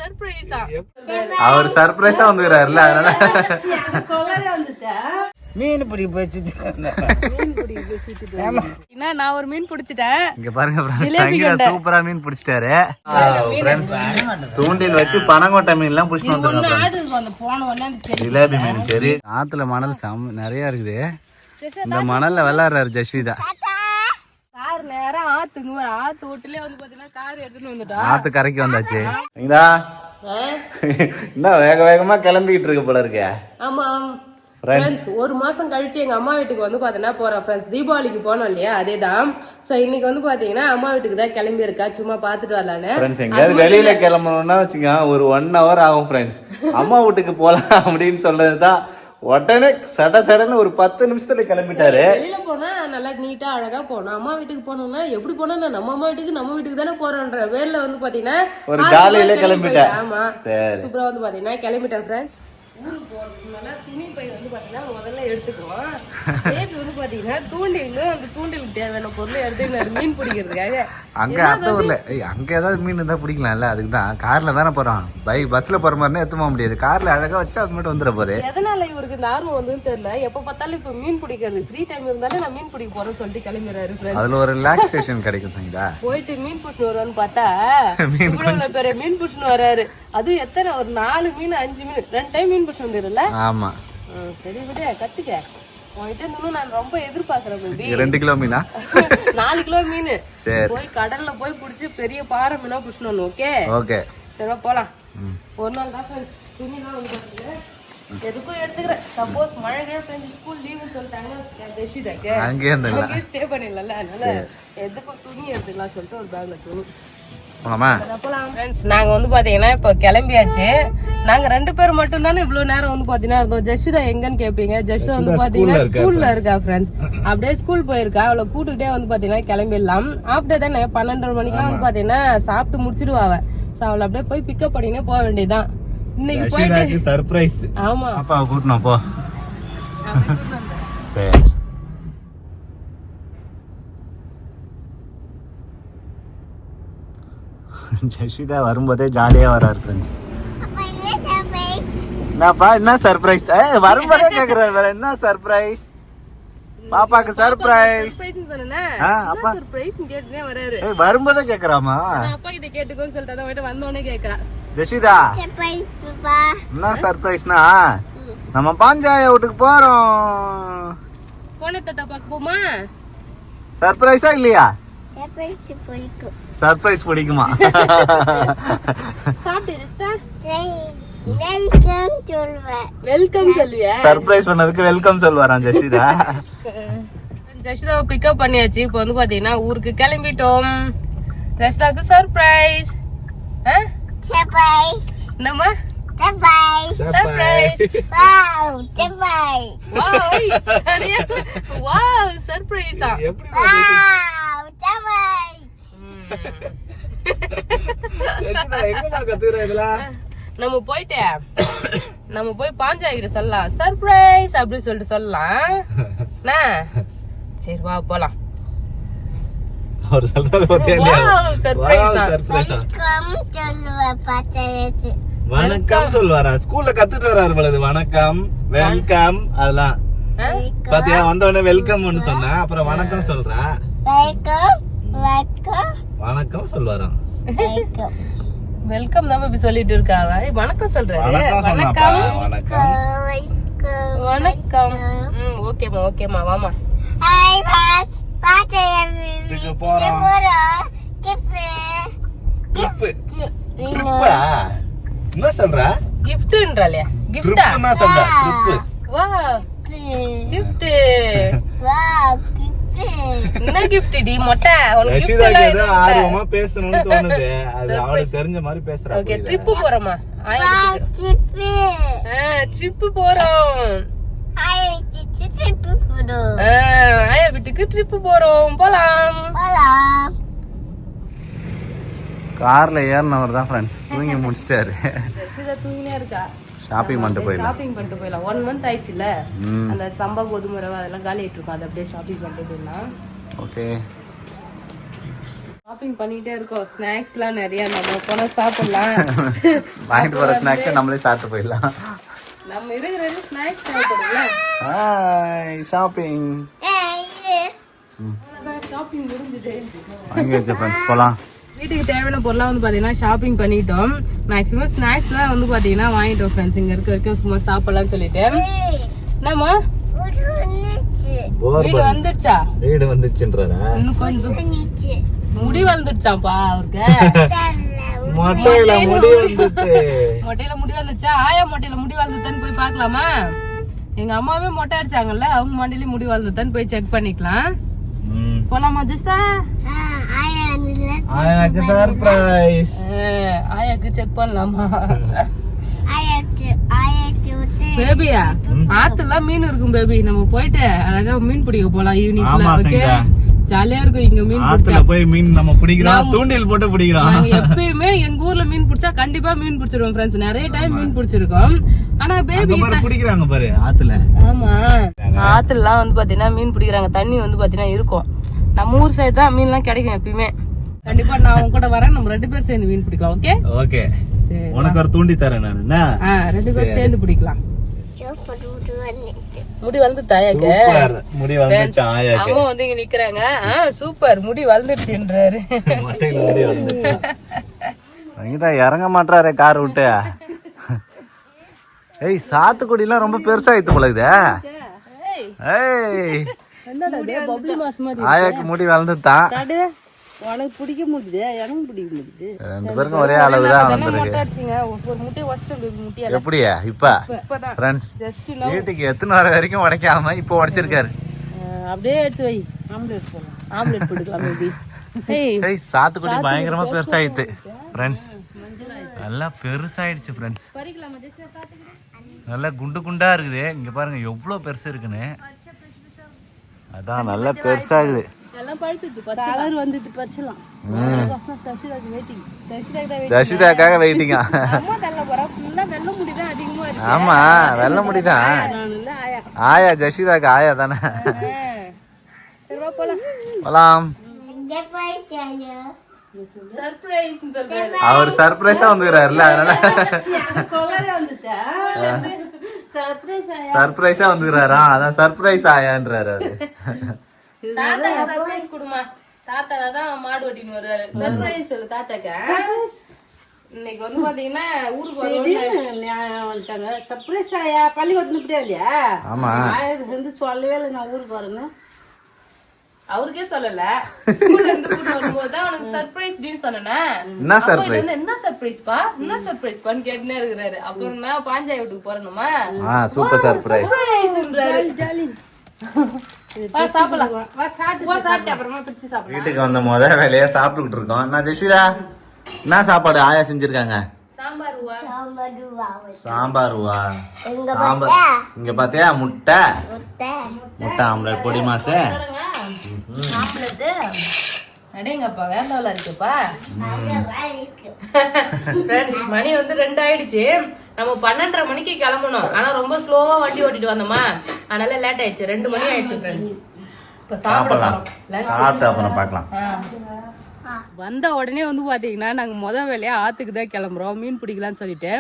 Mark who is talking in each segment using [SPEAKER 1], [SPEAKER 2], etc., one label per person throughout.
[SPEAKER 1] சர்ப்ரைஸா
[SPEAKER 2] அவர் சர்ப்ரைஸா வந்துறாருல அதனால
[SPEAKER 1] சொல்லவே வந்துட்டேன்.
[SPEAKER 3] மீன் பிடி போயிட்டு
[SPEAKER 1] என்ன நான் ஒரு மீன் பிடிச்சிட்டேன்.
[SPEAKER 2] இங்க பாருங்க சங்கீதா சூப்பரா மீன் பிடிச்சிட்டாரு. தூண்டில் வச்சு பனங்கோட்டை மீன் எல்லாம் பிடிச்சிட்டு வந்துருக்காங்க. ஜிலேபி மீன் சரி. ஆத்துல மணல் நிறைய இருக்குது. இந்த மணல்ல விளையாடுறாரு ஜஸ்விதா.
[SPEAKER 1] கார் நேரா ஆத்துங்க ஆத்து ஓட்டுலயே வந்து பாத்தீங்கன்னா கார் எடுத்துட்டு வந்துட்டா.
[SPEAKER 2] ஆத்து கரைக்கு வந்தாச்சு. என்ன வேக வேகமா கிளம்பிக்கிட்டு இருக்கு போல இருக்க.
[SPEAKER 1] ஆமா ஃப்ரெண்ட்ஸ், ஒரு மாசம் கழிச்சு எங்க அம்மா வீட்டுக்கு வந்து பாத்தீங்கன்னா போறேன் ஃப்ரெண்ட்ஸ். தீபாவளிக்கு போனோம் இல்லையா, அதேதான். சோ இன்னைக்கு வந்து பாத்தீங்கன்னா அம்மா வீட்டுக்கு தான் கிளம்பி இருக்கா, சும்மா பாத்துட்டு வரலான்னு.
[SPEAKER 2] ஃப்ரெண்ட்ஸ் எங்கயாவது வெளியில கிளம்பணும்னா வச்சுங்க ஒரு 1 hour ஆகும் ஃப்ரெண்ட்ஸ். அம்மா வீட்டுக்கு போலாம் அப்படின்னு சொல்றதுதான் உடனே சடன்னு ஒரு 10 நிமிஷத்துல கிளம்பிட்டாரு.
[SPEAKER 1] வெளியில போனா நல்லா நீட்டா அழகா போனோம். அம்மா வீட்டுக்கு போனோம்னா எப்படி போனா நம்ம அம்மா வீட்டுக்கு தானே போறோன்ற வேர்ல வந்து பாத்தீங்கன்னா
[SPEAKER 2] ஒரு ஜாலியில கிளம்பிட்டேன்.
[SPEAKER 1] ஆமா சூப்பரா வந்து பாத்தீங்கன்னா கிளம்பிட்டேன் ஃப்ரெண்ட்ஸ். ஊருக்கு போறதுக்கு முன்னால துணி பை வந்து பாத்தீங்கன்னா முதல்ல எடுத்துக்குவோம். நேற்று வந்து பாத்தீங்கன்னா தூண்டில், அந்த தூண்டிலுக்கு தேவையான பொருள் எடுத்து மீன் பிடிக்கிறதுக்காக
[SPEAKER 2] அங்க அத்த ஊர்ல அங்க ஏதாவது மீன் இருந்தா பிடிக்கலாம்ல. அதுக்கு தான் கார்ல தானே போறோம். பஸ்ல போற மாதிரினா எடுத்து போக முடியாது. கார்ல அழகா வச்சு அது மட்டும் வந்துட போகுது.
[SPEAKER 1] எதனால இவருக்கு இந்த ஆர்வம் வந்து தெரியல. எப்ப பார்த்தாலும் இப்ப மீன் பிடிக்கிறது ஃப்ரீ டைம் இருந்தாலும் நான் மீன் பிடிக்க போறேன்னு சொல்லிட்டு கிளம்பிடுறாரு.
[SPEAKER 2] அதுல ஒரு ரிலாக்ஸேஷன் கிடைக்கும் சங்கீதா.
[SPEAKER 1] போயிட்டு மீன் பிடிச்சிட்டு வருவான்னு பார்த்தா இவ்வளவு பெரிய மீன் பிடிச்சிட்டு வர்றாரு. அது எத்தனை ஒரு 4 மீன் 5 மீன் 2 டைம் மீன் பிடிச்சிட்டு வந்துடும்ல.
[SPEAKER 2] ஆமா
[SPEAKER 1] சரி விட கத்துக்க. உன்கிட்ட இருந்து நான் ரொம்ப எதிர்பார்க்கிறேன்.
[SPEAKER 2] 2 கிலோ மீனா
[SPEAKER 1] 4 கிலோ மீன்
[SPEAKER 2] சரி.
[SPEAKER 1] போய் கடல்ல போய் பிடிச்சி பெரிய பாறை மீனா பிடிச்சிட்டு. ஓகே
[SPEAKER 2] ஓகே
[SPEAKER 1] சரி போலாம். ஒரு நாள் தான் துணிலாம் வந்து பாத்தீங்கன்னா எதுக்கும் எடுத்துக்கிறேன். சப்போஸ் மழை பெஞ்சு ஸ்கூல் லீவுன்னு சொல்லிட்டாங்க, அங்கேயே ஸ்டே பண்ணிடல. அதனால எதுக்கும் துணி எடுத்துக்கலாம் சொல்லிட்டு ஒரு பேக்ல துணி. நாங்க வந்து பாத்தீங்கன்னா இப்ப கிளம்பியாச்சு. நாங்க 2 பேர் மட்டும் தானே இவ்வளவு நேரம் வந்து பாத்தீங்கன்னா இருந்தோம். ஜஸ்விதா எங்கன்னு கேப்பீங்க. ஜஸ்விதா வந்து பாத்தீங்கன்னா ஸ்கூல்ல இருக்கா ஃப்ரெண்ட்ஸ். அப்படியே ஸ்கூல் போயிருக்கா. அவளை கூட்டுட்டே வந்து பாத்தீங்கன்னா கிளம்பிடலாம். ஆஃப்டர் தானே 12:30 மணிக்கெல்லாம் வந்து பாத்தீங்கன்னா சாப்பிட்டு முடிச்சிடுவா அவ. சோ அவளை அப்படியே போய் பிக்கப் பண்ணினே போக வேண்டியதுதான். இன்னைக்கு போயிட்டு
[SPEAKER 2] சர்ப்ரைஸ்.
[SPEAKER 1] ஆமா
[SPEAKER 2] அப்பா கூட்டணும் போ. சரி ஜஸ்விதா வரும்போதே ஜாலியா வராரு ஃப்ரெண்ட்ஸ். என்னப்பா என்ன சர்ப்ரைஸ்? வரும்போதே கேக்குறாரு வேற என்ன சர்ப்ரைஸ்? பாப்பாக்கு சர்ப்ரைஸ். அப்பா
[SPEAKER 1] சர்ப்ரைஸ் கேட்டுனே வராரு.
[SPEAKER 2] வரும்போதே கேக்குறாமா?
[SPEAKER 1] அப்பா கிட்ட கேட்டுக்கோன்னு சொல்லிட்டு தான் வந்தோடனே கேக்குறா.
[SPEAKER 2] ஜஸ்விதா என்ன சர்ப்ரைஸ்னா நம்ம பாஞ்சாய வீட்டுக்கு போறோம்.
[SPEAKER 1] கோண தாத்தா பார்க்க போமா?
[SPEAKER 2] சர்ப்ரைஸா இல்லையா? சர்ப்ரைஸ் பிடிக்குமா?
[SPEAKER 1] வெல்கம் சொல்லுவியா?
[SPEAKER 2] சர்ப்ரைஸ் பண்ணதுக்கு வெல்கம் சொல்வாராம் ஜஸ்விதா.
[SPEAKER 1] ஜஸ்விதாவை பிக்கப் பண்ணியாச்சு. இப்போ வந்து பாத்தீங்கன்னா ஊருக்கு கிளம்பிட்டோம். ஜஸ்விதாக்கு சர்ப்ரைஸ். என்னம்மா சர்ப்ரைஸ்? Wow surprise. வாவ் சர்ப்ரைஸா? நம்ம போய் பாஞ்சாயிரம் சொல்லலாம் சர்ப்ரைஸ் அப்படி சொல்லிட்டு சொல்லலாம். சரி வா போலாம்.
[SPEAKER 2] வணக்கம் சொல்வாரா? ஸ்கூல்ல கத்துட்டு வராரு பொழுது. வணக்கம் வெல்கம் அதெல்லாம் பாத்தியா? வந்தோடனே வெல்கம் சொன்னா அப்புறம் வணக்கம் சொல்றா. வணக்கம் சொல்வாராம்.
[SPEAKER 1] வெல்கம் தான் இப்படி சொல்லிட்டு இருக்காவ. வணக்கம் சொல்றாரு. வணக்கம் வணக்கம். ஓகேமா ஓகேமா வாமா.
[SPEAKER 2] என்ன சொல்றா?
[SPEAKER 1] கிஃப்ட்ன்றாலே கிஃப்டா
[SPEAKER 2] சொல்றா?
[SPEAKER 1] வா கிஃப்ட். என்ன கிஃப்ட் டி மொட்டை? உனக்கு கிஃப்ட் எல்லாம்
[SPEAKER 2] ஆர்வமா பேசணும்னு தோணுது. அது அவளுக்கு தெரிஞ்ச மாதிரி பேசுறா.
[SPEAKER 1] ஓகே ட்ரிப் போறோமா? ட்ரிப் போறோம். ஆயா வீட்டுக்கு ட்ரிப் போறோம். போலாம்.
[SPEAKER 2] கார்ல ஏறினவர் தான் ஃப்ரெண்ட்ஸ் தூங்கி முடிச்சிட்டாரு.
[SPEAKER 1] தூங்கினே இருக்கா.
[SPEAKER 2] ஷாப்பிங் பண்ணிட்டு
[SPEAKER 1] போயிடலாம். 1 month ஆயிடுச்சுல. அந்த சம்பா கோதுமை ரவை அதெல்லாம் காலி ஆயிட்டு இருக்கும். அதை அப்படியே ஷாப்பிங் பண்ணிட்டு போயிடலாம்.
[SPEAKER 2] ஓகே
[SPEAKER 1] ஷாப்பிங் பண்ணிட்டே இருக்கோம். ஸ்நாக்ஸ்லாம் நிறைய நம்ம போனா சாப்பிடலாம்.
[SPEAKER 2] வாங்கிட்டு வர ஸ்நாக்ஸ் நம்மளே சாப்பிட்டு போயிடலாம்.
[SPEAKER 1] நம்ம இருக்கிற ஸ்நாக்ஸ் சாப்பிடுறோம்ல.
[SPEAKER 2] Hi shopping.
[SPEAKER 1] ஷாப்பிங் முடிஞ்சது.
[SPEAKER 2] வாங்கி வச்ச ஃப்ரெண்ட்ஸ் போலாம்.
[SPEAKER 1] வீட்டுக்கு தேவையான பொருளாக வந்து பார்த்தீங்கன்னா ஷாப்பிங் பண்ணிட்டோம். மேக்ஸிமம் ஸ்நாக்ஸ்லாம் வந்து பார்த்தீங்கன்னா வாங்கிட்டோம் ஃப்ரெண்ட்ஸ். இங்கே இருக்க வரைக்கும் சும்மா சாப்பிடலாம்னு சொல்லிட்டு. என்னம்மா வீடு வந்துடுச்சா?
[SPEAKER 2] வீடு வந்துடுச்சுன்றாரா?
[SPEAKER 1] இன்னும் கொஞ்சம் முடி வந்துடுச்சாப்பா அவருக்கு.
[SPEAKER 2] மொட்டையில முடி வந்துச்சு.
[SPEAKER 1] மொட்டையில முடி வந்துச்சா? ஆயா மொட்டையில முடி வளர்ந்துட்டான்னு போய் பார்க்கலாமா? எங்க அம்மாவே மொட்டை அடிச்சாங்கல்ல, அவங்க மண்டையில முடி வளர்ந்துட்டான்னு போய் செக் பண்ணிக்கலாம். போலாமா ஜஸ்டா?
[SPEAKER 2] ஆயாக்கு சர்ப்ரைஸ்.
[SPEAKER 1] ஆயாக்கு செக் பண்ணலாமா? பேபியா ஆத்துல மீன் இருக்கும் பேபி. நம்ம போயிட்டு அழகா மீன் பிடிக்க போலாம் ஈவினிங்ல. ஓகே ஜாலியா இருக்கும் இங்க மீன் பிடிச்சா.
[SPEAKER 2] போய் மீன் நம்ம பிடிக்கிறோம், தூண்டில் போட்டு பிடிக்கிறோம்.
[SPEAKER 1] நாங்க எப்பயுமே எங்க ஊர்ல மீன் பிடிச்சா கண்டிப்பா மீன் பிடிச்சிருவோம் ஃப்ரெண்ட்ஸ். நிறைய டைம் மீன் பிடிச்சிருக்கோம். ஆனா பேபி
[SPEAKER 2] பிடிக்கிறாங்க பாரு ஆத்துல.
[SPEAKER 1] ஆமா ஆத்துலலாம் வந்து பாத்தீங்கன்னா மீன் பிடிக்கிறாங்க. தண்ணி வந்து பாத்தீங்கன்னா இருக்கும். நம்ம ஊர் சைடு தான் மீன் எல்லாம் கிடைக்கும் எப்பயுமே. கண்டிப்பா நான் உங்க கூட வரேன். நம்ம 2 பேரும் சேர்ந்து மீன் பிடிக்கலாம். Okay
[SPEAKER 2] okay.
[SPEAKER 1] சரி
[SPEAKER 2] உனக்கு ஒரு தூண்டி தரேன் நான்.
[SPEAKER 1] 2 பேரும் சேர்ந்து பிடிக்கலாம். முடி வளர்ந்துட்டா ஆயாக்கு?
[SPEAKER 2] முடி வந்துச்சு ஆயாக்கு.
[SPEAKER 1] அம்மா வந்து இங்க நிக்கிறாங்க. சூப்பர் முடி வளர்ந்துடுச்சுன்றாரு.
[SPEAKER 2] மொட்டையில முடி வந்துச்சு. சங்கீதா இறங்க மாட்டாரே கார் விட்டு. ஏய் சாத்துக்குடிலாம் ரொம்ப பெருசா ஆயிட்டு போல இது. ஏய்
[SPEAKER 1] என்னடா டே பப்ளி மாஸ் மாதிரி.
[SPEAKER 2] ஆயாக்கு முடி வளர்ந்துட்டான்.
[SPEAKER 1] உனக்கு பிடிக்க முடியுது, எனக்கு பிடிக்க முடியுது.
[SPEAKER 2] 2 பேருக்கும் ஒரே அளவு தான் வந்திருக்கு.
[SPEAKER 1] ஒரு முட்டை வச்சிட்டு
[SPEAKER 2] எப்படியா இப்ப ஃப்ரெண்ட்ஸ் வீட்டுக்கு எத்தனை வர வரைக்கும் உடைக்காம இப்ப உடைச்சிருக்காரு.
[SPEAKER 1] அப்படியே எடுத்து வை. ஆம்லெட் போடலாம். ஆம்லெட் போட்டுக்கலாம் பேபி.
[SPEAKER 2] ஏய் சாத்துக்குடி பயங்கரமா பெருசாயிட்டு ஃப்ரெண்ட்ஸ். நல்லா பெருசாயிடுச்சு ஃப்ரெண்ட்ஸ்.
[SPEAKER 1] பறிக்கலாமா ஜெஸ்ட் சாத்துக்குடி?
[SPEAKER 2] நல்லா குண்டு குண்டா இருக்குது. இங்க பாருங்க எவ்வளவு பெருசு இருக்குன்னு. அதான் நல்லா பெருசாகுது.
[SPEAKER 1] எல்லாம் பழுத்துச்சு. கலர் வந்துட்டு பறிச்சலாம்.
[SPEAKER 2] ஜஷிதாக்காக வெயிட்டிங்கா.
[SPEAKER 1] அம்மா தள்ள போறா. ஃபுல்லா வெள்ள முடி தான் அதிகமா இருக்கு.
[SPEAKER 2] ஆமா வெள்ள முடிதான். ஆயா ஜஷிதாக்கு ஆயா தானே.
[SPEAKER 1] சரி வா போலாம்.
[SPEAKER 2] போலாம்.
[SPEAKER 1] சர்ப்ரைஸ் சொல்றாரு.
[SPEAKER 2] அவர் சர்ப்ரைஸா வந்துறாருல அதனால
[SPEAKER 1] சொல்லவே வந்துட்டா. சர்ப்ரைஸ் ஆயா.
[SPEAKER 2] சர்ப்ரைஸா வந்துறாரா? அதான் சர்ப்ரைஸ் ஆயான்றாரு அவரு.
[SPEAKER 1] தாத்தா சர்ப்ரைஸ் கொடுமா. தாத்தா தான் மாடு ஓட்டின்னு வருவாரு. சர்ப்ரைஸ் சொல்லு தாத்தாக்கு. இன்னைக்கு வந்து பாத்தீங்கன்னா ஊருக்கு வந்துட்டாங்க. சர்ப்ரைஸ் ஆயா பள்ளிக்கூடத்துல இப்படியா இல்லையா?
[SPEAKER 2] ஆமா
[SPEAKER 1] வந்து சொல்லவே இல்லை நான் ஊருக்கு வரணும். அவருக்கே சொல்லல. ஸ்கூல்ல இருந்து கூட்டு வரும்போது தான் அவனுக்கு சர்ப்ரைஸ் டீன்னு சொன்னேன்.
[SPEAKER 2] என்ன சர்ப்ரைஸ்?
[SPEAKER 1] என்ன சர்ப்ரைஸ் பான்னு கேட்டுனே இருக்கிறாரு. அப்புறம் நான் பாஞ்சாய் வீட்டுக்கு போறணுமா?
[SPEAKER 2] Super surprise.
[SPEAKER 1] ஜாலி.
[SPEAKER 2] வீட்டுக்கு வந்த முத வேலையா சாப்பிட்டுக்கிட்டு இருக்கோம். நான் ஜெஷிதா என்ன சாப்பாடு ஆயா செஞ்சிருக்காங்க? சாம்பாருவா. சாம்பார் இங்க பாத்தியா முட்டை ஆம்லெட் பொடி மாசு.
[SPEAKER 1] அடேங்கப்பா வேண்டாவல இருக்குப்பா. மணி வந்து 2 ஆயிடுச்சு. நம்ம 12:30 மணிக்கு கிளம்பணும். ஆனா ரொம்ப ஸ்லோவா வண்டி ஓட்டிட்டு வந்தோமா, அதனால லேட் ஆயிடுச்சு. 2 மணி ஆயிடுச்சு ஃப்ரெண்ட்ஸ். இப்ப சாப்பிடலாம்.
[SPEAKER 2] சாப்பிட்டு அப்புறம் பார்க்கலாம்.
[SPEAKER 1] வந்த உடனே வந்து பாத்தீங்கன்னா நாங்க முதல் வேலையா ஆத்துக்கு தான் கிளம்புறோம் மீன் பிடிக்கலாம்னு சொல்லிட்டு.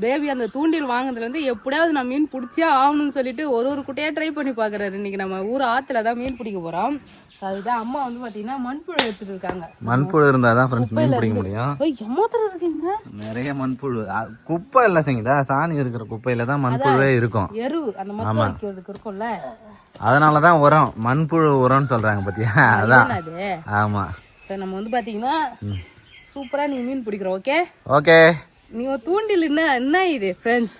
[SPEAKER 1] பேபி அந்த தூண்டில் வாங்குறதுல இருந்து எப்படியாவது நான் மீன் பிடிச்சே ஆகணும்னு சொல்லிட்டு ஒரு குட்டையா ட்ரை பண்ணி பாக்குறாரு. இன்னைக்கு நம்ம ஊர் ஆத்துல தான் மீன் பிடிக்க போறோம். அதுதான் அம்மா வந்து பாத்தீங்கன்னா மண்புழு எடுத்துட்டு இருக்காங்க.
[SPEAKER 2] மண்புழு இருந்தாதான் ஃப்ரெண்ட்ஸ் மீன் பிடிக்க முடியும்.
[SPEAKER 1] ஏமாத்திரம் இருக்கீங்க. நிறைய
[SPEAKER 2] மண்புழு குப்பை இல்ல செங்கடா, சாணி இருக்கிற குப்பையில தான் மண்புழுவே இருக்கும்.
[SPEAKER 1] எரு அந்த மாதிரி வைக்கிறதுக்கு இருக்கும்ல,
[SPEAKER 2] அதனாலதான் உரம் மண்புழு உரம்னு சொல்றாங்க பாத்தியா. அதான் ஆமா.
[SPEAKER 1] சரி நம்ம வந்து பாத்தீங்கன்னா சூப்பரா நீ மீன் பிடிக்கிற. Okay
[SPEAKER 2] okay.
[SPEAKER 1] நீ ஒரு தூண்டில் என்ன இது ஃப்ரெண்ட்ஸ்,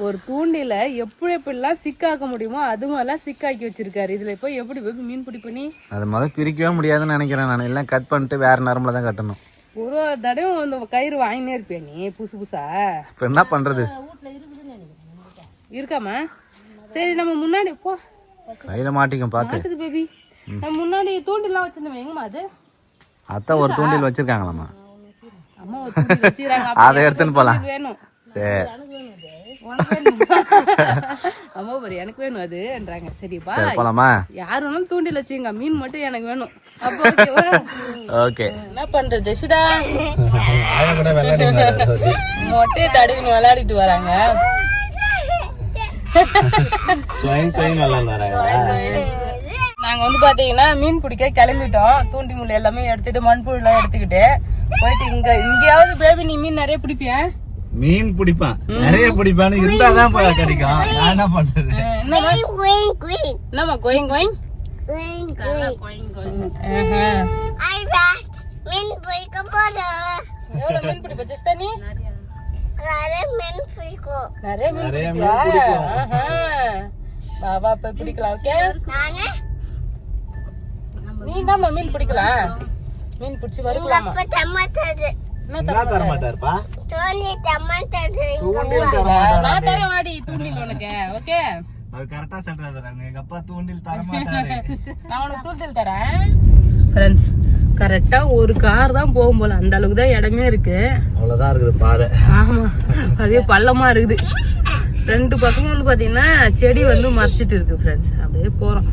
[SPEAKER 1] ஒரு தூண்டில எப்படிலாம் சிக்காக்க முடியுமோ அது மாதிரிலாம் சிக்காக்கி வச்சிருக்காரு. இதுல இப்போ எப்படி மீன் பிடிப்ப நீ? அது முதல்ல பிரிக்கவே முடியாதுன்னு நினைக்கிறேன். நான் எல்லாம் கட் பண்ணிட்டு வேற நேரம்ல தான் கட்டணும். ஒரு தடவை அந்த கயிறு வாங்கினே இருப்பியா நீ புதுசா? இப்ப என்ன பண்றது? இருக்காமா? சரி நம்ம முன்னாடி போ, கையில மாட்டிக்கும் பாத்து பேபி. நம்ம முன்னாடி தூண்டிலாம் வச்சிருந்தோம். எங்கம்மா அது? அத்தை ஒரு தூண்டில் வச்சிருக்காங்களாமா. அதை எடுத்துன்னு போலாம். சரி உனக்கு வேணுமா? அம்மா பாரு எனக்கு வேணும் அதுன்றாங்க. சரிப்பா
[SPEAKER 2] போலாமா?
[SPEAKER 1] யாரு வேணாலும் தூண்டில் வச்சுங்க, மீன் மட்டும் எனக்கு வேணும். அப்போ ஓகேவா?
[SPEAKER 2] ஓகே.
[SPEAKER 1] என்ன பண்ற ஜெஷிதா? மொட்டையை தடவின்னு விளையாடிட்டு வராங்க. நாங்க வந்து பாத்தீங்கன்னா மீன் பிடிக்க கிளம்பிட்டோம். தூண்டி முள் எல்லாமே எடுத்துட்டு மண்புழு எல்லாம் எடுத்துக்கிட்டு போயிட்டு இங்கயாவது பேபி நீ மீன் நிறைய பிடிப்பிய?
[SPEAKER 2] மீன் பிடிப்பான், நிறைய பிடிப்பான்னு இருந்தாதான் போய் கிடைக்கும். நான் என்ன பண்றது?
[SPEAKER 1] என்னமா கோயிங் கோயிங் எவ்வளவு மீன் பிடிப்ப ஜெஸ்டா நீ? நிறைய மீன் பிடிப்பியா? பாபா போய் பிடிக்கலாம். ஓகே நீ என்னமா மீன் பிடிக்கலாம்? மீன் பிடிச்சி வறுக்கலாமா?
[SPEAKER 2] தர மாட்டாருப்பா.
[SPEAKER 1] நான் தரேன் வாடி தூண்டில் உனக்கு. ஓகே
[SPEAKER 2] அது கரெக்டா சொல்றாரு. எங்க அப்பா தூண்டில் தர மாட்டாரு.
[SPEAKER 1] நான் உனக்கு தூண்டில் தரேன். ஃப்ரெண்ட்ஸ் கரெக்டா ஒரு கார் தான் போகும் போல, அந்த அளவுக்கு தான் இடமே இருக்கு.
[SPEAKER 2] அவ்வளவுதான் இருக்குது பாதை.
[SPEAKER 1] ஆமா அதே பள்ளமா இருக்குது. ரெண்டு பக்கமும் வந்து பாத்தீங்கன்னா செடி வந்து மறைச்சிட்டு இருக்கு ஃப்ரெண்ட்ஸ். அப்படியே போறோம்.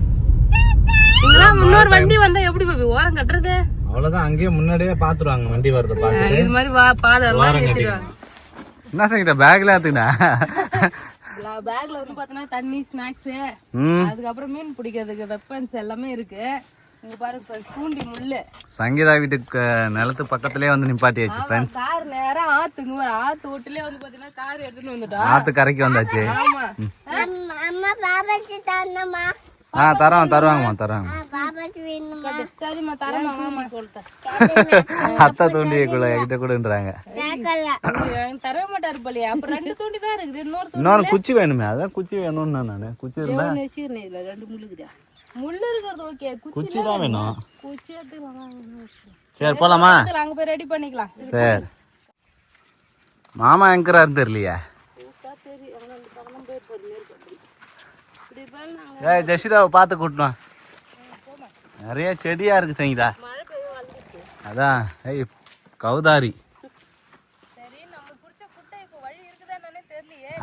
[SPEAKER 1] இங்கெல்லாம் முன்னொரு வண்டி வந்தா எப்படி பாபி ஓரம் கட்டுறது?
[SPEAKER 2] அவ்வளவுதான், அங்கேயே முன்னாடியே பாத்துருவாங்க வண்டி வருது பாத்துட்டு.
[SPEAKER 1] இது மாதிரி பாதை எல்லாம் நிறுத்திடுவாங்க.
[SPEAKER 2] என்ன செஞ்சிட்ட பேக்ல ஏத்துக்கினா?
[SPEAKER 1] பேக்ல வந்து பாத்தீங்கன்னா தண்ணி, ஸ்நாக்ஸ், அதுக்கப்புறம் மீன் பிடிக்கிறதுக்கு வெப்பன்ஸ் எல்லாமே இருக்கு. இங்க பாருங்க தூண்டி முள்ளு.
[SPEAKER 2] சங்கீதா வீட்டுக்கு நிலத்து பக்கத்துலயே வந்து நிப்பாட்டியாச்சு ஃப்ரெண்ட்ஸ்.
[SPEAKER 1] கார் நேரா ஆத்துங்க வர. ஆத்து ஓட்டுலயே வந்து பாத்தீங்கன்னா கார் எடுத்துட்டு வந்துட்டோம்.
[SPEAKER 2] ஆத்து கரைக்கு வந்தாச்சு.
[SPEAKER 1] ஆமா
[SPEAKER 2] தருவாங்கம்மா.
[SPEAKER 1] சரிம்மா தரமா
[SPEAKER 2] அத்தை தூண்டிக்குள்ள என்கிட்ட கூடன்றாங்க.
[SPEAKER 1] தர மாட்டாரு போலியா? அப்ப ரெண்டு தூண்டி தான் இருக்குது.
[SPEAKER 2] இன்னொரு குச்சி வேணுமே, அதான் குச்சி வேணும்னு நானு. குச்சி இருந்தா
[SPEAKER 1] ரெண்டு முள்ளுக்குதா? முள்ளு இருக்கிறது ஓகே,
[SPEAKER 2] குச்சி தான் வேணும்.
[SPEAKER 1] குச்சி எடுத்து
[SPEAKER 2] சரி போலாமா?
[SPEAKER 1] அங்க போய் ரெடி பண்ணிக்கலாம்.
[SPEAKER 2] சரி மாமா எங்கிறாரு தெரியலையா? ஜெஷிதாவை பார்த்து கூட்டணும். நிறைய செடியா இருக்கு சங்கீதா. அதான் ஏய் கௌதாரி.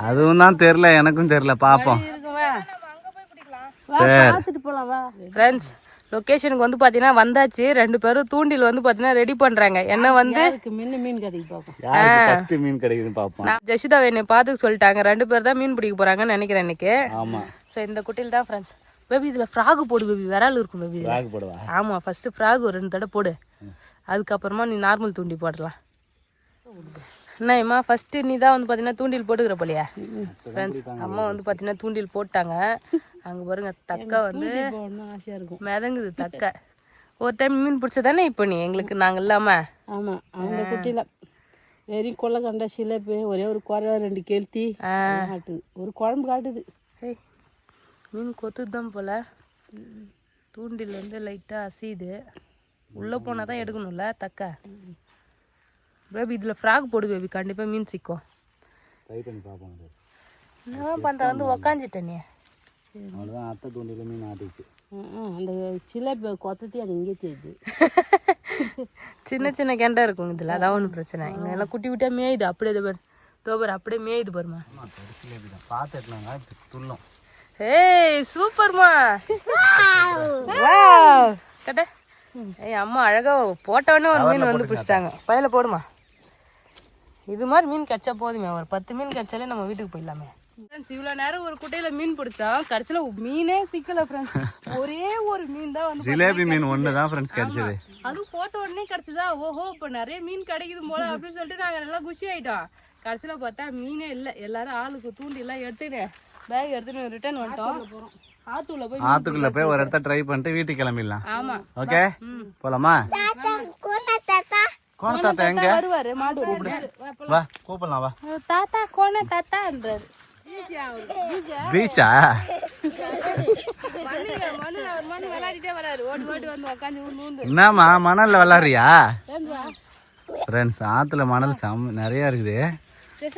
[SPEAKER 2] அதுவும் தான் தெரியல, எனக்கும் தெரியல. பாப்போம். சரி ஃப்ரெண்ட்ஸ் லொகேஷனுக்கு வந்து பாத்தீங்கன்னா வந்தாச்சு. ரெண்டு பேரும் தூண்டில் வந்து பாத்தீங்கன்னா ரெடி பண்றாங்க. என்ன வந்து மீன் கிடைக்குதுன்னு பாப்போம். ஜெஷிதா என்னை பார்த்து சொல்லிட்டாங்க. ரெண்டு பேர் தான் மீன் பிடிக்க போறாங்கன்னு நினைக்கிறேன் இன்னைக்கு. ஸோ இந்த குட்டியில் தான் ஃப்ரெண்ட்ஸ். பேபி இதுல ஃப்ராக் போடு பேபி, விரால் இருக்கும் பேபி. ஆமா ஃபர்ஸ்ட் ஃப்ராக் ஒரு 2 தடவை போடு, அதுக்கப்புறமா நீ நார்மல் தூண்டி போடலாம். என்னம்மா ஃபர்ஸ்ட் நீ தான் வந்து பாத்தீங்கன்னா தூண்டில் போட்டுக்கிற போலியா? ஃப்ரெண்ட்ஸ் அம்மா வந்து பாத்தீங்கன்னா தூண்டில் போட்டாங்க. அங்க பாருங்க தக்கை வந்து மிதங்குது. தக்கை ஒரு டைம் மீன் பிடிச்சதானே இப்போ நீ எங்களுக்கு நாங்க இல்லாம?
[SPEAKER 3] ஆமா அவங்க குட்டியில வெறும் கொள்ள கண்டா சிலப்பு, ஒரே ஒரு குறை 2 கெளுத்தி காட்டுது, ஒரு குழம்பு காட்டுது.
[SPEAKER 1] மீன் கொத்துதான் போல. தூண்டில் வந்து லைட்டா அசையுது. உள்ள போனா தான் எடுக்கணும்ல தக்கை. பேபி இதுல ஃப்ராக் போடு பேபி, கண்டிப்பா மீன் சிக்கும். என்னதான் பண்ற வந்து உக்காந்துட்ட நீ?
[SPEAKER 2] அத்தை தூண்டில மீன் ஆட்டிச்சு.
[SPEAKER 3] அந்த சிலப்பு கொத்தத்தி அது இங்கே தெரியுது.
[SPEAKER 1] சின்ன சின்ன கெண்டா இருக்கும் இதுல, அதான் ஒன்றும் பிரச்சனை. இங்க எல்லாம் குட்டி குட்டியா மேயுது. அப்படியே பாரு தோபர் அப்படியே மேயுது பாருமா.
[SPEAKER 2] பார்த்துட்டாங்க துள்ளும்.
[SPEAKER 1] ஏய் சூப்பர்மா. கட்ட ஏய் அம்மா அழகா போட்டவொடனே ஒரு மீன் வந்து பிடிச்சிட்டாங்க. பையில போடுமா. இது மாதிரி மீன் கிடைச்சா போதுமே, ஒரு 10 மீன் கிடைச்சாலே நம்ம வீட்டுக்கு போயிடலாமே. இவ்வளவு நேரம் ஒரு குட்டையில மீன் பிடிச்சோம், கடைசியில மீனே சிக்கல ஃப்ரெண்ட்ஸ். ஒரே ஒரு மீன் தான் வந்து
[SPEAKER 2] ஜிலேபி மீன் ஒண்ணுதான் ஃப்ரெண்ட்ஸ் கிடைச்சது.
[SPEAKER 1] அதுவும் போட்ட உடனே கிடைச்சதா. ஓஹோ இப்ப நிறைய மீன் கிடைக்குது போல அப்படின்னு சொல்லிட்டு நாங்க நல்லா குஷி ஆயிட்டோம். கடைசியில பார்த்தா மீனே இல்ல. எல்லாரும் ஆளுக்கு தூண்டி எல்லாம் எடுத்துட்டு பேக் எடுத்துட்டு ரிட்டர்ன் வந்துட்டோம்.
[SPEAKER 2] ஆத்துக்குள்ள போய் ஒரு இடத்த ட்ரை பண்ணிட்டு வீட்டுக்கு கிளம்பிடலாம்.
[SPEAKER 1] ஆமா
[SPEAKER 2] ஓகே போலாமா? கோண தாத்தா எங்க
[SPEAKER 1] வருவாரு? மாடு
[SPEAKER 2] வா கூப்பிடலாம் வா.
[SPEAKER 1] தாத்தா கோண தாத்தான்றாரு.
[SPEAKER 2] பீச்சா?
[SPEAKER 1] மண் விளையாடிட்டே வராரு. ஓடி ஓடி வந்து உட்காந்து
[SPEAKER 2] என்னம்மா மணல்ல விளையாடுறியா? ஃப்ரெண்ட்ஸ் ஆத்துல மணல் நிறைய இருக்குது.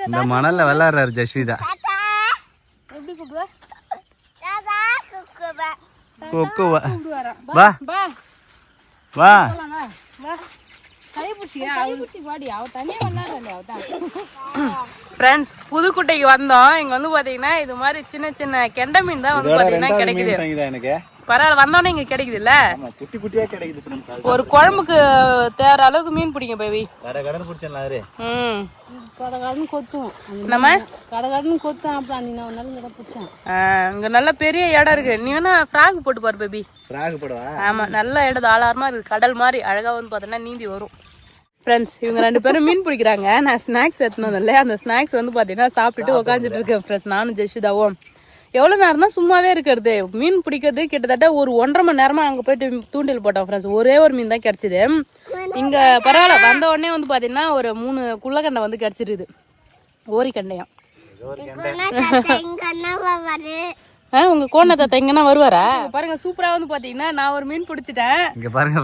[SPEAKER 2] இந்த மணல்ல விளையாடுறாரு ஜஸ்விதா.
[SPEAKER 1] எப்படி கூப்பிடுவா?
[SPEAKER 2] வா வா வா. ஃப்ரெண்ட்ஸ் புதுக்கோட்டைக்கு வந்தோம். இங்க வந்து பாத்தீங்கன்னா இது மாதிரி சின்ன சின்ன கெண்டை மீன் தான் வந்து பாத்தீங்கன்னா கிடைக்குது.
[SPEAKER 4] எனக்கு
[SPEAKER 2] பரவாயில்ல, வந்தோடனே இங்க கிடைக்குது இல்ல.
[SPEAKER 4] குட்டி குட்டியா கிடைக்குது ஃப்ரெண்ட்ஸ்.
[SPEAKER 2] ஒரு குழம்புக்கு தேற அளவுக்கு மீன் பிடிங்க பேபி.
[SPEAKER 4] கடகடன்னு பிடிச்சலாம்.
[SPEAKER 3] கடகடன்னு கொத்தும்
[SPEAKER 2] நம்ம
[SPEAKER 3] கடகடன்னு கொத்தும். அப்புறம் நீ நான் நல்ல இடம் பிடிச்சேன்.
[SPEAKER 2] இங்க நல்ல பெரிய இடம் இருக்கு. நீ வேணா ஃப்ராக் போட்டு பாரு பேபி.
[SPEAKER 4] ஃப்ராக் போடுவா?
[SPEAKER 2] ஆமா, நல்ல இடம் தாளாரமா இருக்கு. கடல் மாதிரி அழகா வந்து பாத்தீங்கன்னா நீந்தி வரும். ஃப்ரெண்ட்ஸ் இவங்க 2 பேரும் மீன் பிடிக்கிறாங்க. நான் ஸ்நாக்ஸ் எடுத்துன்னு வந்தேன்ல, அந்த ஸ்நாக்ஸ் வந்து பாத்தீங்கன்னா சாப்பிட்டுட்டு உட்காந்துட்டு இருக்கேன் ஃப்ரெண்ட்ஸ். நானும் ஜெஷிதாவும் எவ்வளவு நேரம் தான் சும்மாவே இருக்கிறது. மீன் பிடிக்கிறது கிட்டத்தட்ட ஒரு 1.5 மணி நேரமா அங்க போயிட்டு தூண்டில் போட்டோம் ஃப்ரெண்ட்ஸ். ஒரே ஒரு மீன் தான் கிடைச்சிது. இங்க பரவாயில்ல, வந்த உடனே வந்து பாத்தீங்கன்னா ஒரு 3 குள்ளக்கண்டை வந்து கிடைச்சிருது. ஓரிக்கண்டையும். உங்க கோண தாத்தா எங்கன்னா வருவாரா? பாருங்க சூப்பரா வந்து பாத்தீங்கன்னா நான் ஒரு மீன் பிடிச்சிட்டேன்.
[SPEAKER 4] இங்க பாருங்க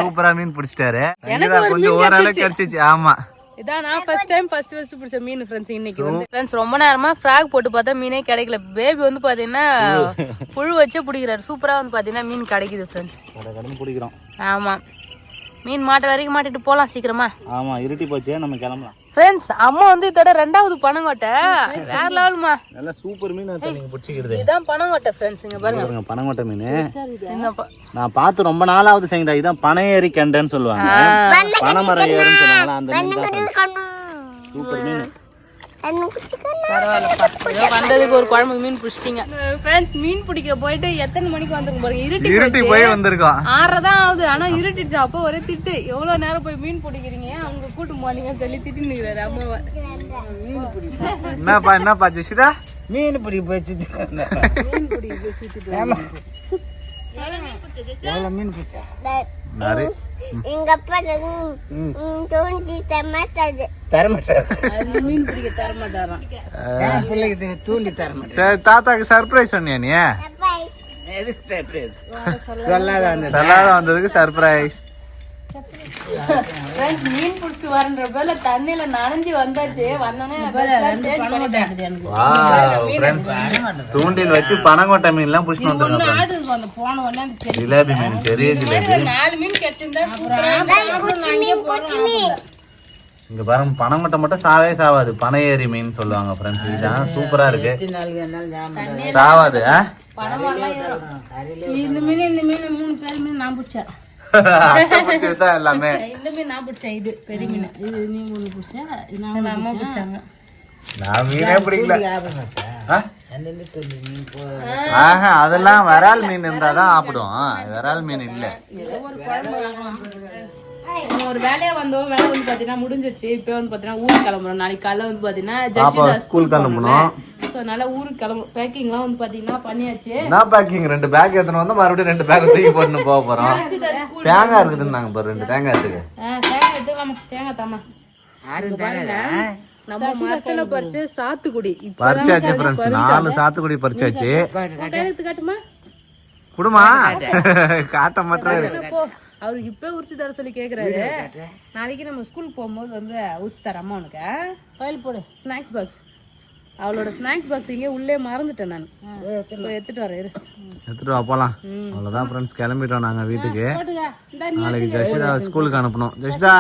[SPEAKER 4] சூப்பரா மீன் பிடிச்சிட்டாரு.
[SPEAKER 2] எனக்கு ஒரு மீன்
[SPEAKER 4] ஓரளவு கிடைச்சிச்சு. ஆமா,
[SPEAKER 2] இதான் நான் ஃபர்ஸ்ட் பிடிச்ச மீன் ஃப்ரெண்ட்ஸ். இன்னைக்கு வந்து ஃப்ரெண்ட்ஸ் ரொம்ப நேரமா ஃப்ராக் போட்டு பார்த்தா மீனே கிடைக்கல. பேபி வந்து பாத்தீங்கன்னா புழு வச்சே பிடிக்கிறாரு. சூப்பரா வந்து பாத்தீங்கன்னா மீன் கிடைக்குது ஃப்ரெண்ட்ஸ்.
[SPEAKER 4] கடகடன்னு பிடிக்கிறோம்.
[SPEAKER 2] ஆமா, மீன் மாட்ட வரைக்கும் மாட்டிட்டு போலாம் சீக்கிரமா.
[SPEAKER 4] ஆமா, இருட்டி போச்சு, நம்ம கிளம்பலாம்
[SPEAKER 2] ஃப்ரெண்ட்ஸ். அம்மா வந்து இதோட 2வது பனங்கொட்டை. வேற லெவல்மா,
[SPEAKER 4] நல்ல சூப்பர் மீன் நீங்க பிடிச்சிக்கிறது.
[SPEAKER 2] இதான் பனங்கொட்டை ஃப்ரெண்ட்ஸ். இங்க பாருங்க
[SPEAKER 4] பனங்கொட்டை மீன். நான் பார்த்து ரொம்ப நாளாவது செய்யடா. இதான் பனை ஏறி கெண்டைன்னு சொல்லுவாங்க. பனைமரம் ஏறுன்னு சொல்லுவாங்க. அந்த மீன் சூப்பர் மீன்.
[SPEAKER 2] பரவாயில்லப்பா, ஏதோ வந்ததுக்கு ஒரு குழம்புக்கு மீன் பிடிச்சிட்டீங்க ஃப்ரெண்ட்ஸ். மீன் பிடிக்க போயிட்டு எத்தனை மணிக்கு வந்துருக்கும் பாருங்க.
[SPEAKER 4] இருட்டி போய் வந்திருக்கோம்.
[SPEAKER 2] 6:30 தான் ஆகுது. ஆனா இருட்டிடுச்சு. அப்போ ஒரே திட்டு, எவ்வளவு நேரம் போய் மீன் பிடிக்கிறீங்க, அவங்க கூட்டு போனீங்க சொல்லி திட்டு நிக்கிறாரு அம்மாவை.
[SPEAKER 4] என்னப்பா ஜெஷிதா?
[SPEAKER 5] மீன் பிடி போச்சு. மீன் பிடிச்சா
[SPEAKER 3] எங்க அப்பா தூண்டி தரமாட்டாரு. மீன் பிடிக்க தரமாட்டாராம்.
[SPEAKER 5] பிள்ளைக்கு தூண்டி தரமாட்டாரு.
[SPEAKER 4] சரி, தாத்தாக்கு சர்ப்ரைஸ் சொன்னியா நீ? சொல்லாத வந்ததுக்கு சர்ப்ரைஸ்.
[SPEAKER 2] மீன் பிடிச்சிட்டு வரன்ற பேர்ல தண்ணியில நனைஞ்சு வந்தாச்சு. வந்தோடனே
[SPEAKER 4] தூண்டில் வச்சு பனங்கொட்டை மீன் எல்லாம் பிடிச்சிட்டு வந்துருக்கோம். ஜிலேபி மீன், பெரிய ஜிலேபி.
[SPEAKER 2] 4 மீன் கிடைச்சிருந்தா
[SPEAKER 4] இங்க பாருங்க, பனங்கொட்டை மட்டும் சாவே சாவாது. பனை ஏரி மீன் சொல்லுவாங்க ஃப்ரெண்ட்ஸ். இதுதான் சூப்பரா இருக்கு. சாவாது.
[SPEAKER 3] இந்த மீன் 3 மீன் நான் பிடிச்சேன்.
[SPEAKER 4] எல்லாமே
[SPEAKER 3] இந்த மீன் நான் பிடிச்சேன். இது பெரிய மீன். இது நீ ஒண்ணு பிடிச்ச, நான் அம்மா பிடிச்சாங்க.
[SPEAKER 4] நான் மீனே பிடிக்கல. அதெல்லாம் விரால் மீன் இருந்தாதான் சாப்பிடும். விரால் மீன் இல்ல.
[SPEAKER 2] ஒரு வேலையா வந்தோம். வேலை வந்து பாத்தீங்கன்னா முடிஞ்சிருச்சு. இப்ப வந்து பாத்தீங்கன்னா ஊருக்கு கிளம்புறோம். நாளைக்கு காலைல வந்து பாத்தீங்கன்னா
[SPEAKER 4] ஸ்கூல் கிளம்பணும்.
[SPEAKER 2] அதனால ஊருக்கு கிளம்பும். பேக்கிங் எல்லாம் வந்து பாத்தீங்கன்னா பண்ணியாச்சு.
[SPEAKER 4] என்ன பேக்கிங்? 2 பேக் எடுத்துன்னு வந்தா மறுபடியும் 2 பேக் தூக்கி போட்டு போக போறோம். தேங்காய் இருக்குதுன்னாங்க பாரு, 2 தேங்காய் இருக்கு.
[SPEAKER 2] தேங்காய் எடுத்துக்கலாமா? தேங்காய் தாமா. நம்ம மரத்துல பறிச்சு சாத்துக்குடி
[SPEAKER 4] பறிச்சாச்சு ஃப்ரெண்ட்ஸ். 4 சாத்துக்குடி பறிச்சாச்சு.
[SPEAKER 2] காட்டுமா?
[SPEAKER 4] குடுமா காட்ட மாட்டேன்.
[SPEAKER 2] அவருக்கு இப்ப உரிச்சு தர சொல்லி கேக்குறாரு. நாளைக்கு நம்ம ஸ்கூலுக்கு போகும்போது வந்து உரிச்சு தர அம்மா உனக்கு கோயில் போடு. ஸ்நாக்ஸ் பாக்ஸ், அவளோட ஸ்நாக்ஸ் பாக்ஸ் இங்கே உள்ளே மறந்துட்டேன் நான். எடுத்துட்டு வரேன்,
[SPEAKER 4] எடுத்துட்டு வா போலாம். அவ்வளோதான் ஃப்ரெண்ட்ஸ், கிளம்பிட்டோம் நாங்க வீட்டுக்கு. நாளைக்கு ஜெஷிதா ஸ்கூலுக்கு அனுப்பணும். ஜெஷிதா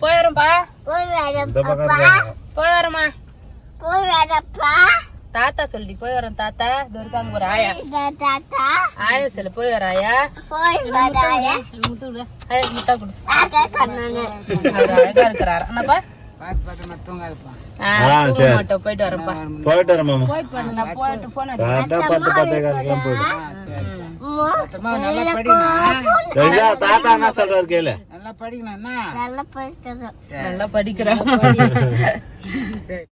[SPEAKER 2] போயிடும்பா. போயிடுறமா. தாத்தா சொல்லி போய் வரேன். தாத்தா இது இருக்காங்க ஒரு ஆயா. ஆயா சொல்லு போய் வர ஆயா. முட்டா கொடு. அழகா இருக்கிறாரு என்னப்பா. போயிட்டு வரேன்ப்பா.
[SPEAKER 4] போயிட்டு வரேன் மாமா.
[SPEAKER 2] நான் போயிட்டு போனேன்.
[SPEAKER 4] தாத்தா என்ன சொல்றாரு கேளு.
[SPEAKER 5] நல்லா படிக்கணும்.
[SPEAKER 2] நல்லா படிக்கிறேன்.